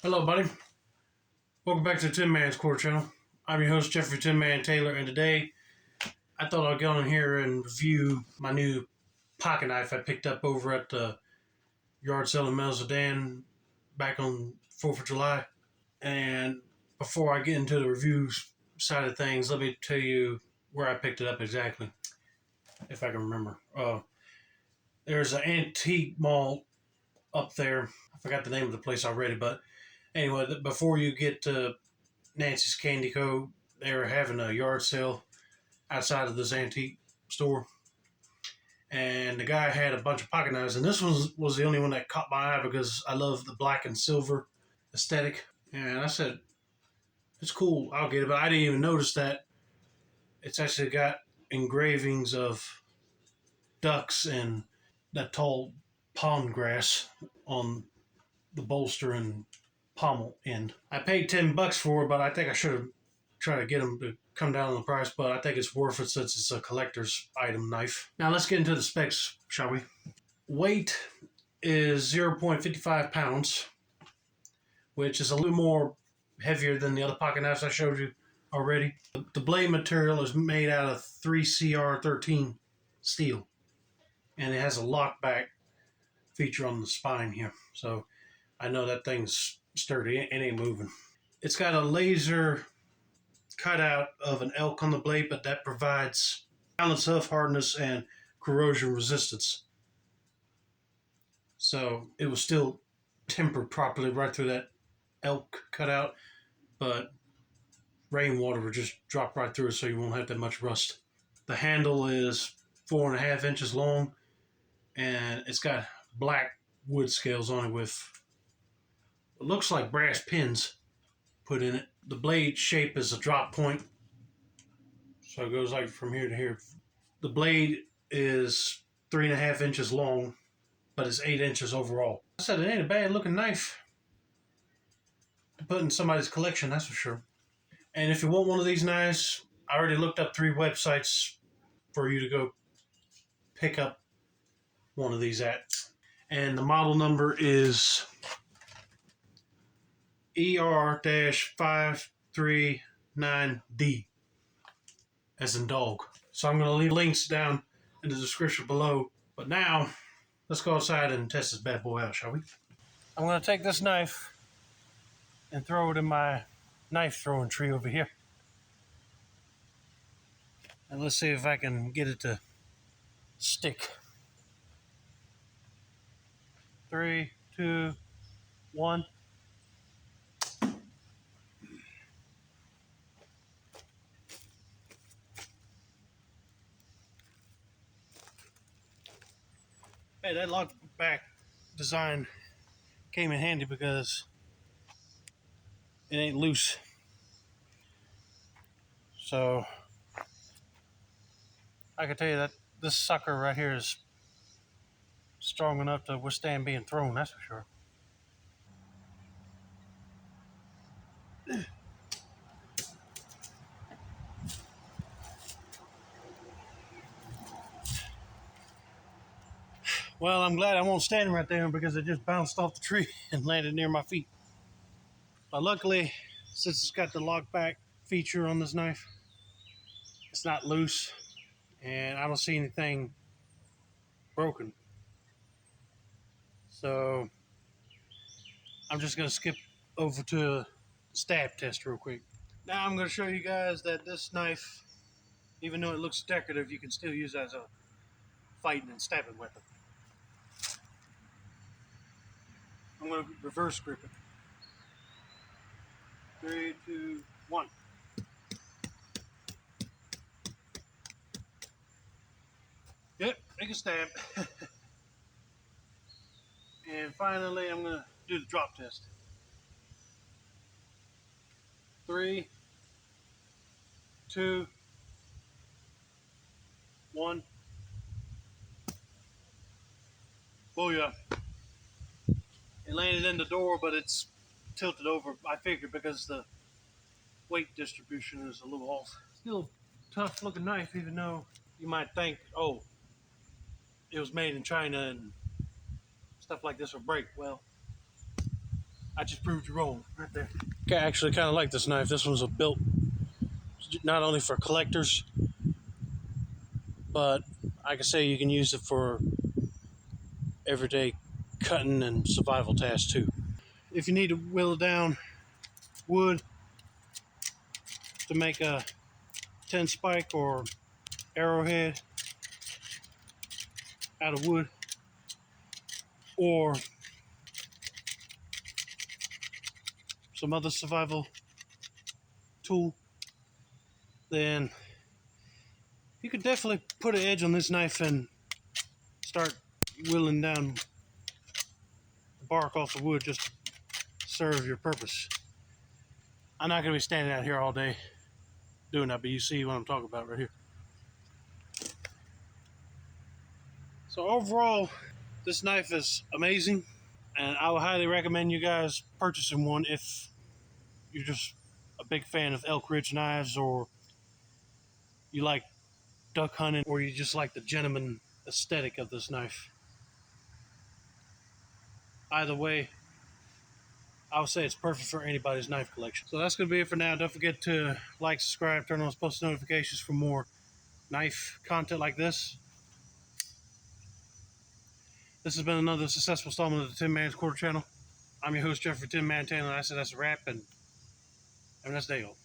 Hello, buddy. Welcome back to the Tin Man's Core channel. I'm your host, Jeffrey Tin Man Taylor, and today I thought I'd get on here and review my new pocket knife I picked up over at the yard sale in Melzodan back on 4th of July. And before I get into the review side of things, let me tell you where I picked it up exactly, if I can remember. There's an antique mall up there. I forgot the name of the place already, but anyway, before you get to Nancy's Candy Co., they were having a yard sale outside of this antique store. And the guy had a bunch of pocket knives, and this was the only one that caught my eye because I love the black and silver aesthetic. And I said, it's cool, I'll get it. But I didn't even notice that it's actually got engravings of ducks and that tall palm grass on the bolster and pommel end. I paid $10 for it, but I think I should have tried to get them to come down on the price, but I think it's worth it since it's a collector's item knife. Now let's get into the specs, shall we? Weight is 0.55 pounds, which is a little more heavier than the other pocket knives I showed you already. The blade material is made out of 3CR13 steel, and it has a lockback feature on the spine here. So I know that thing's sturdy. It ain't moving. It's got a laser cutout of an elk on the blade, but that provides balance, tough hardness, and corrosion resistance. So it was still tempered properly right through that elk cutout, but rainwater would just drop right through it, so you won't have that much rust. The handle is 4.5 inches long, and it's got black wood scales on it with it looks like brass pins put in it. The blade shape is a drop point, so it goes like from here to here. The blade is 3.5 inches long, but it's 8 inches overall. I said it ain't a bad looking knife to put in somebody's collection, that's for sure. And if you want one of these knives, I already looked up 3 websites for you to go pick up one of these at. And the model number is ER-539D, as in dog. So I'm going to leave links down in the description below. But now, let's go outside and test this bad boy out, shall we? I'm going to take this knife and throw it in my knife throwing tree over here. And let's see if I can get it to stick. 3, 2, 1. Hey, that Lockback design came in handy because it ain't loose. So I can tell you that this sucker right here is strong enough to withstand being thrown, that's for sure. Well, I'm glad I won't stand right there because it just bounced off the tree and landed near my feet. But luckily, since it's got the lockback feature on this knife, it's not loose, and I don't see anything broken. So I'm just going to skip over to a stab test real quick. Now I'm going to show you guys that this knife, even though it looks decorative, you can still use it as a fighting and stabbing weapon. I'm going to reverse grip it. 3, 2, 1. Yep, take a stab. And finally, I'm going to do the drop test. 3, 2, 1. Booyah. It landed in the door, but it's tilted over, I figured, because the weight distribution is a little off. Still a tough looking knife, even though you might think, oh, it was made in China and stuff like this will break. Well, I just proved you wrong right there. I actually kind of like this knife. This one's built not only for collectors, but I can say you can use it for everyday cutting and survival tasks too. If you need to whittle down wood to make a 10 spike or arrowhead out of wood, or some other survival tool, then you could definitely put an edge on this knife and start whittling down the bark off the wood just to serve your purpose. I'm not going to be standing out here all day doing that, but you see what I'm talking about right here. So overall, this knife is amazing, and I would highly recommend you guys purchasing one if you're just a big fan of Elk Ridge knives, or you like duck hunting, or you just like the gentleman aesthetic of this knife. Either way, I would say it's perfect for anybody's knife collection. So that's going to be it for now. Don't forget to like, subscribe, turn on post notifications for more knife content like this. This has been another successful installment of the Tin Man's Quarter channel. I'm your host, Jeffrey Tin Man Taylor, and I said that's a wrap, and have a nice day, y'all.